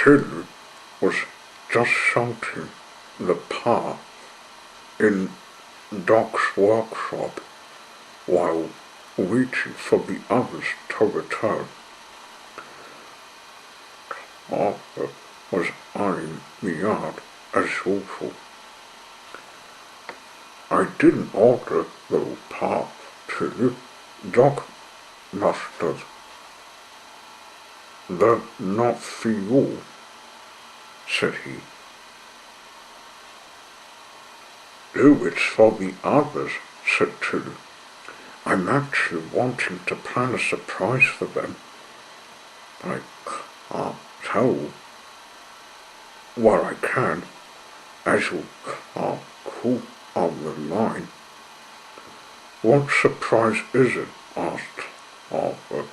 Tillie was just shouting the part in Doc's workshop while waiting for the others to return. Arthur was eyeing the yard as usual. I didn't order the part, Tillie. Doc must have. They're not for you, said he. No, it's for the others, said Tillie. I'm actually wanting to plan a surprise for them. I can't tell. Well, I can, as you can't call on the line. What surprise is it? Asked Arthur.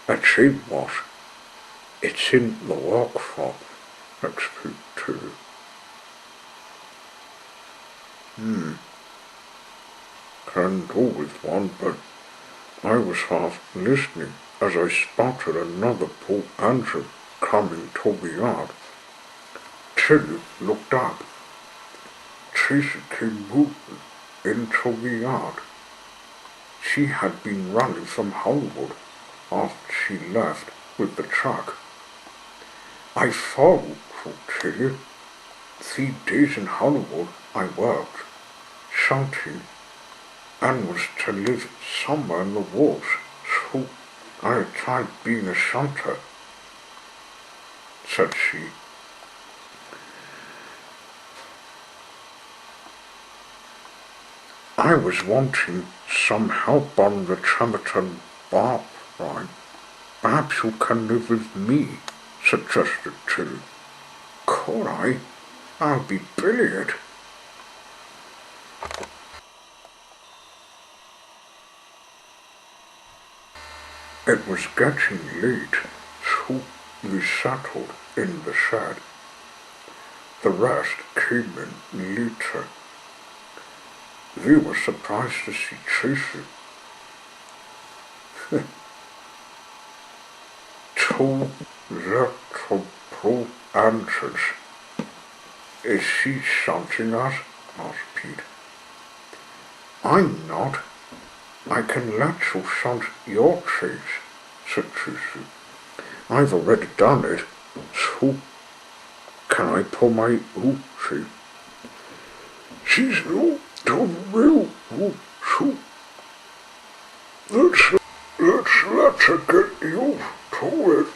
I tell you what, it's in the workshop, explained Tillie. Can do with one, but I was half listening as I spotted another poor engine coming to the yard. Tillie looked up. Tracey came moving into the yard. She had been running from Hollywood after she left with the truck. I followed through Tillie. 3 days in Hollywood I worked, shouting, and was to live somewhere in the woods, so I tried being a shunter, said she. I was wanting some help on the Tremerton Barb line. Perhaps you can live with me, suggested Tillie. Could I? I'll be brilliant. It was getting late, so we settled in the shed. The rest came in later. They were surprised to see Tracey. 2 little blue engines. Is she shouting us? Asked Pete. I'm not. I can let you shunt your trees, said Tracey. I've already done it, so can I pull my Uchi? She's not the real so let's let her get used to it,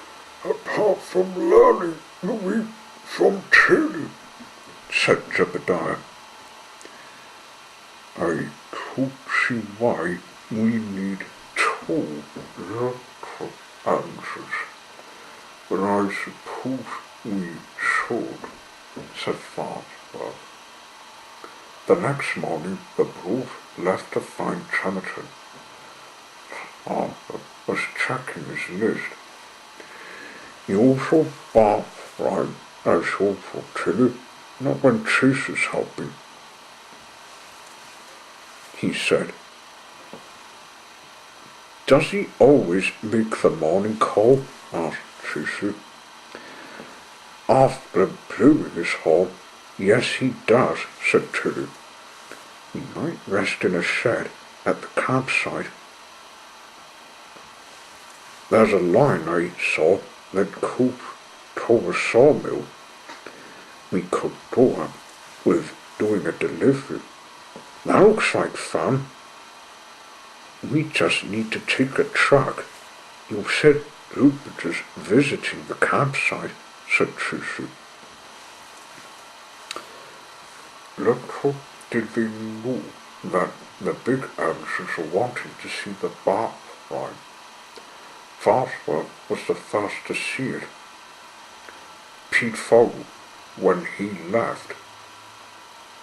apart from learning the way from Tillie, said Jebediah. I don't see why we need 2 little answers, but I suppose we should, said Farnsworth. The next morning the Bruce left to find Tremerton. Arthur was checking his list. Usual Barb line as usual, Tillie, not when Tracey's helping, he said. Does he always make the morning call? Asked Tracey. After blowing his horn, yes he does, said Tillie. He might rest in a shed at the campsite. There's a line I saw that could to the sawmill. We could do up with doing a delivery. That looks like fun. We just need to take a truck. You said Rupert's visiting the campsite, said Tracey. Little did they know that the big answers were wanting to see the Barb line. Farnsworth was the first to see it. Pete followed when he left.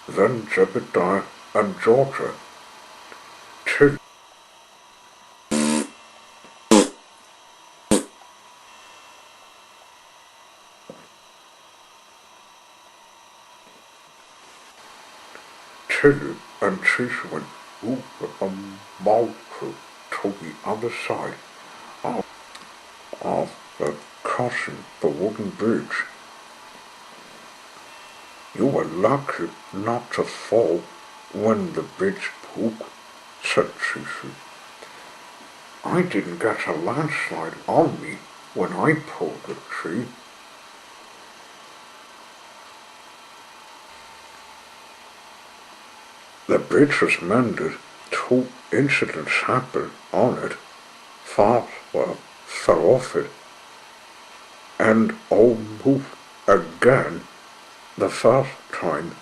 Then Jebediah and Georgia. Tillie and Tracey went over the mountain to the other side of the crossing the wooden bridge. You were lucky not to fall when the bridge broke, said Tracey. I didn't get a landslide on me when I pulled the tree. The bridge was mended. 2 incidents happened on it. Father fell off it and almost again. The first time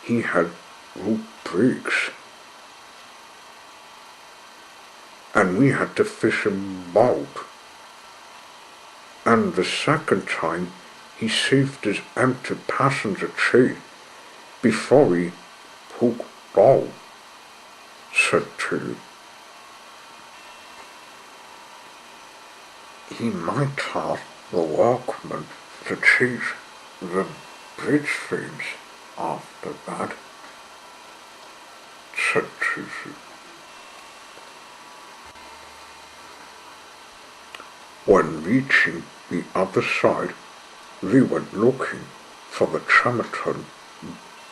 he had root breaks, and we had to fish him out. And the second time he saved his empty passenger chair before he broke down, said Tillie. He might have the workmen to change the bridge frames after that, said Tracey. When reaching the other side, we went looking for the Tremerton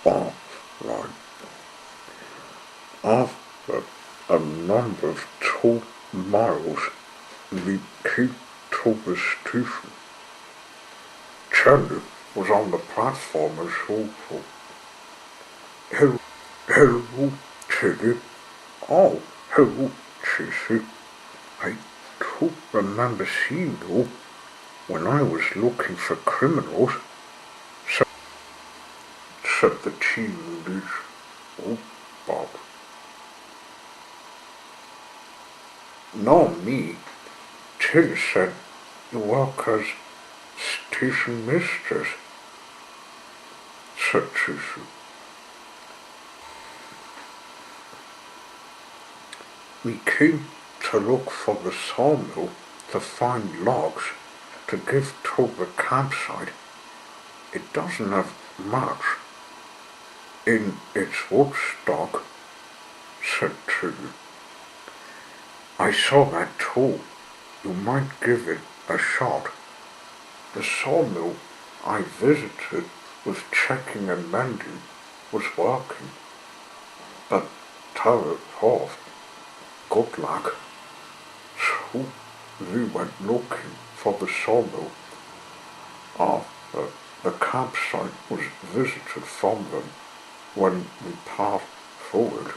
bar line. After a number of 2 miles, we came to the station. Tillie was on the platform as usual. Hello, Tillie. Oh, hello, Tracey. I don't remember seeing you when I was looking for criminals, said the team lead. Oh, Bob. No, me. Tillie said you work as station mistress, said Tracey. We came to look for the sawmill to find logs to give to the campsite. It doesn't have much in its wood stock, said Tillie. I saw that too. You might give it a shot. The sawmill I visited with checking and mending was working, but tell it off. Good luck. So we went looking for the sawmill after the campsite was visited from them when we passed through it.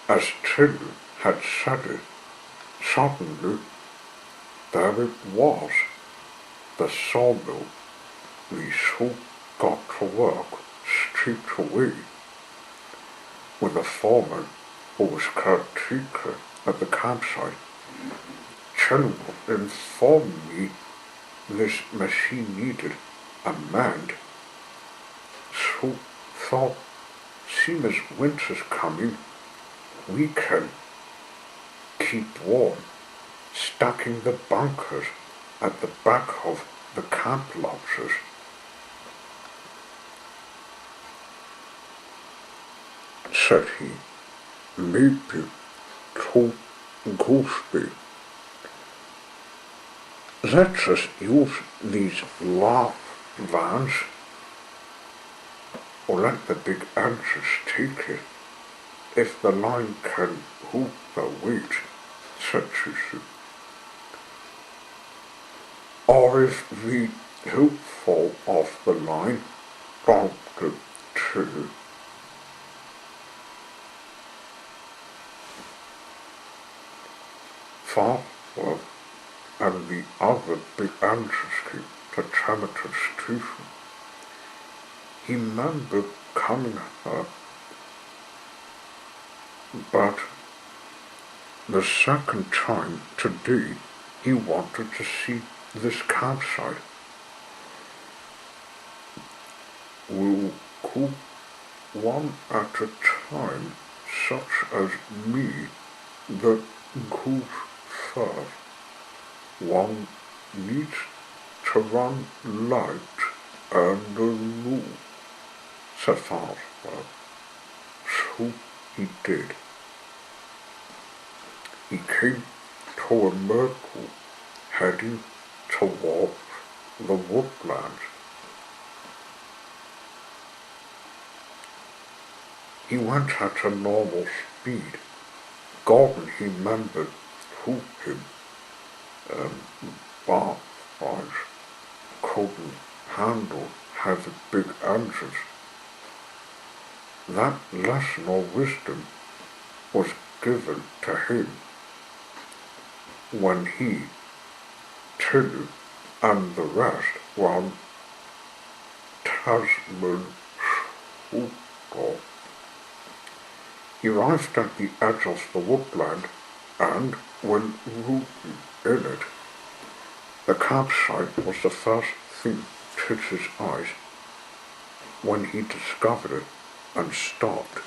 As Tillie had said it, suddenly there it was, the sawmill. We soon got to work straight away with the foreman who was caretaker at the campsite. Tillie informed me this machine needed a man, so thought, seeing as winter's coming, we can keep warm, stacking the bunkers at the back of the camp lodges. Said he, maybe to Gooseby. Let's just use these large vans, or let the big engines take it, if the line can hold the weight, said Tracey. Or if we do fall off the line, prompted Tillie. Father and the other big engines came to Tremerton Station. He remembered coming here, but the second time today he wanted to see this campsite. We'll go one at a time, such as me, that goes first. One needs to run light and low, said Father. So he did. he came to a myrtle heading towards the woodlands. He went at a normal speed. Gordon, he remembered, told him barflies couldn't handle heavy big engines. That lesson or wisdom was given to him when he, Tillie, and the rest were on Tasman Shore. He arrived at the edge of the woodland, and when rooting in it, the campsite was the first thing to his eyes when he discovered it and stopped.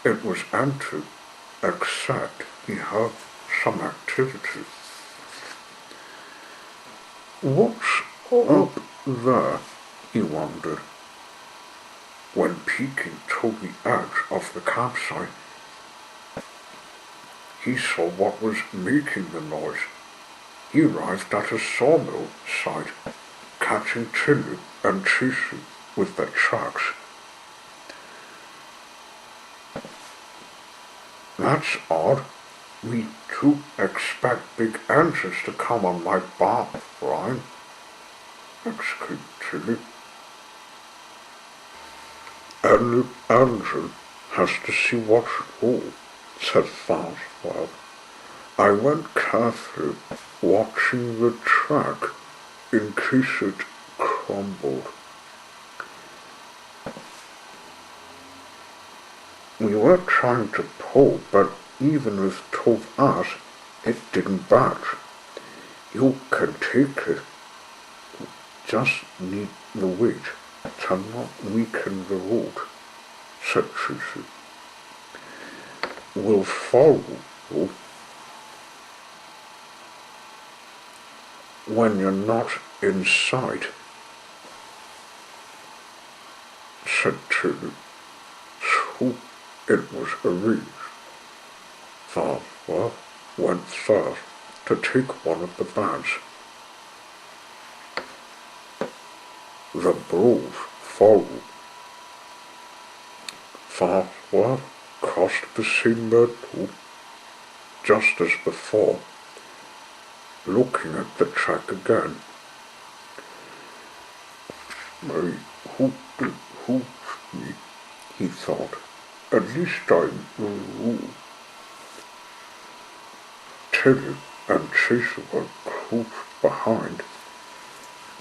It was empty, except he heard some activity. What's up there? He wondered. When peeking to the edge of the campsite, he saw what was making the noise. He arrived at a sawmill site, catching Tillie and Tracey with their tracks. That's odd. We do expect big engines to come on my barn, Brian, exclaimed Tillie. Any engine has to see what's wrong, said Farnsworth. I went carefully, watching the track in case it crumbled. We were trying to pull, but even with 12 hours, it didn't budge. You can take it. Just need the weight to not weaken the road, said Tracey. We'll follow you when you're not in sight, said Tillie. So it was arranged. Farnsworth went first to take one of the bags. The bros followed. Farnsworth crossed the same myrtle just as before, looking at the track again. My hoot me, he thought. At least I'm rule. Tillie and Tracey were close behind.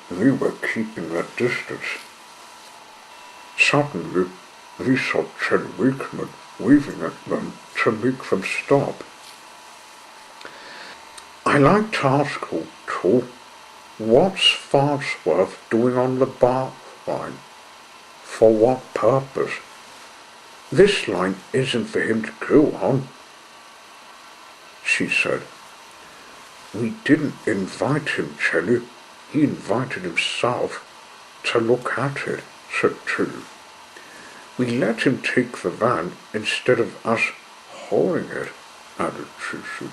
They were keeping their distance. Suddenly, they saw Tillie Wakeman waving at them to make them stop. I like to ask you, too, what's Farnsworth doing on the bar line? For what purpose? This line isn't for him to go on, she said. We didn't invite him, Tillie. He invited himself to look at it, said Tillie. We let him take the van instead of us hauling it, added Tracey.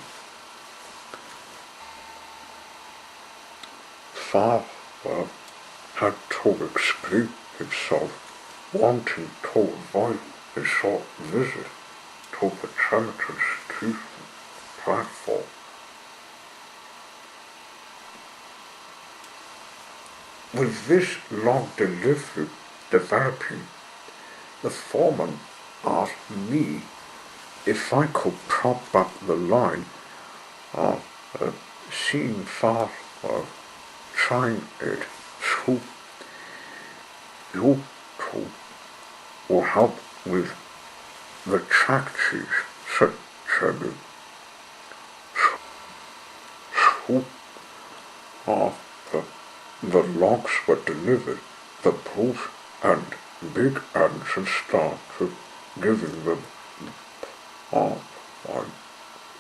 Farnsworth had to explain himself, wanting to avoid a short visit to the Trenton station platform. With this long delivery developing, the foreman asked me if I could prop up the line after seeing Farnsworth trying it. So you two will help with the track cheese, said Tillie. So after the logs were delivered, the bros and big engine started giving them up on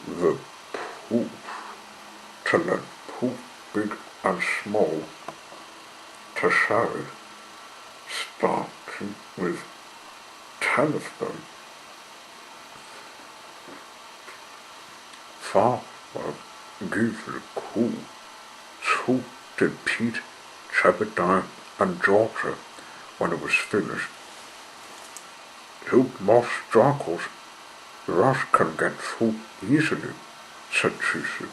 the push to let push big and small to share it, starting with 10 of them. Father gave it a cool. So did Pete, Zebediah, and Georgia when it was finished. "You most struggles, Russ can get through easily," said Tracey.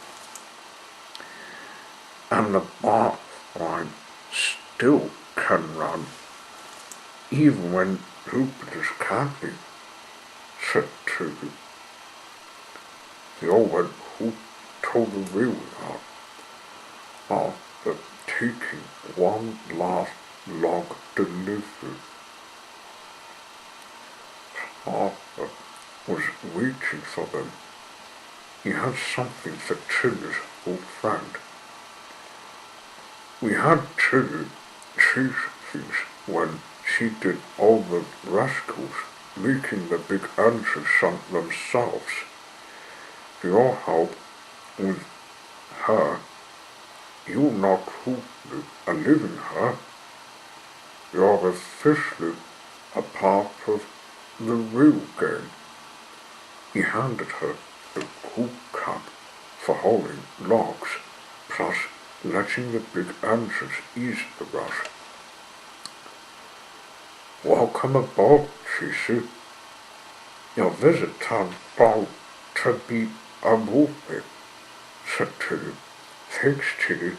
"And the bar line still can run, even when Jupiter's candy," said Tillie. They all went who told the real out after taking one last log delivery. Harper was waiting for them. He had something for Tillie's old friend. "We had Tillie chase things when she did all the rascals, making the big answers themselves. We all help with her. You're not truly a living her. You're officially a part of the real game." He handed her a cool cap for hauling logs, plus letting the big answers ease the rush. "Welcome aboard," she said. "Your visit turned out to be a movie," said Tillie. "Thanks, Tillie."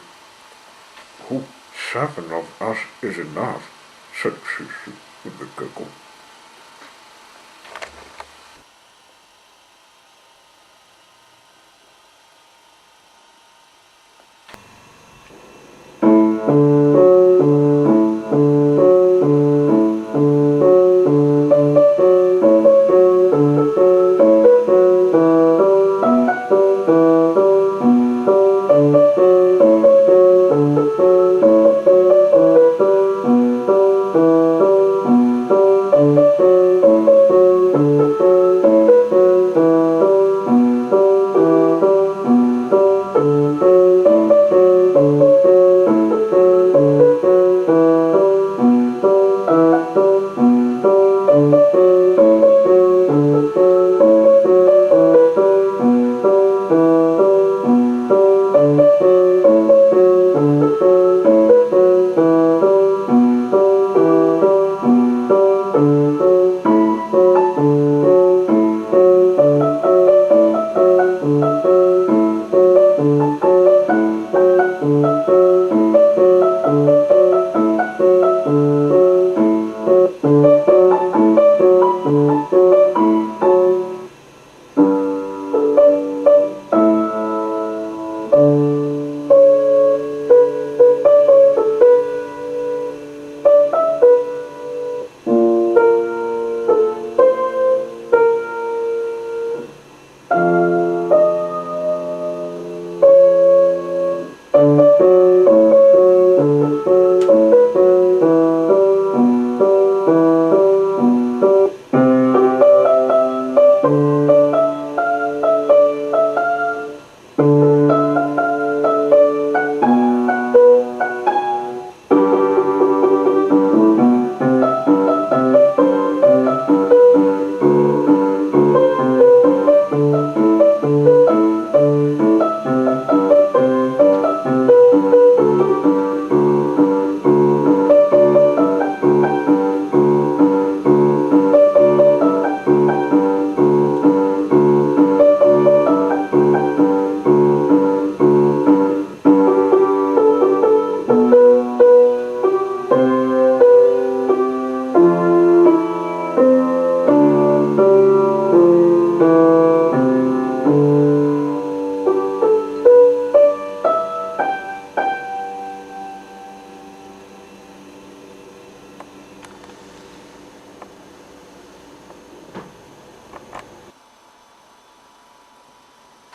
"Oh, 7 of us is enough," said Tracey with a giggle.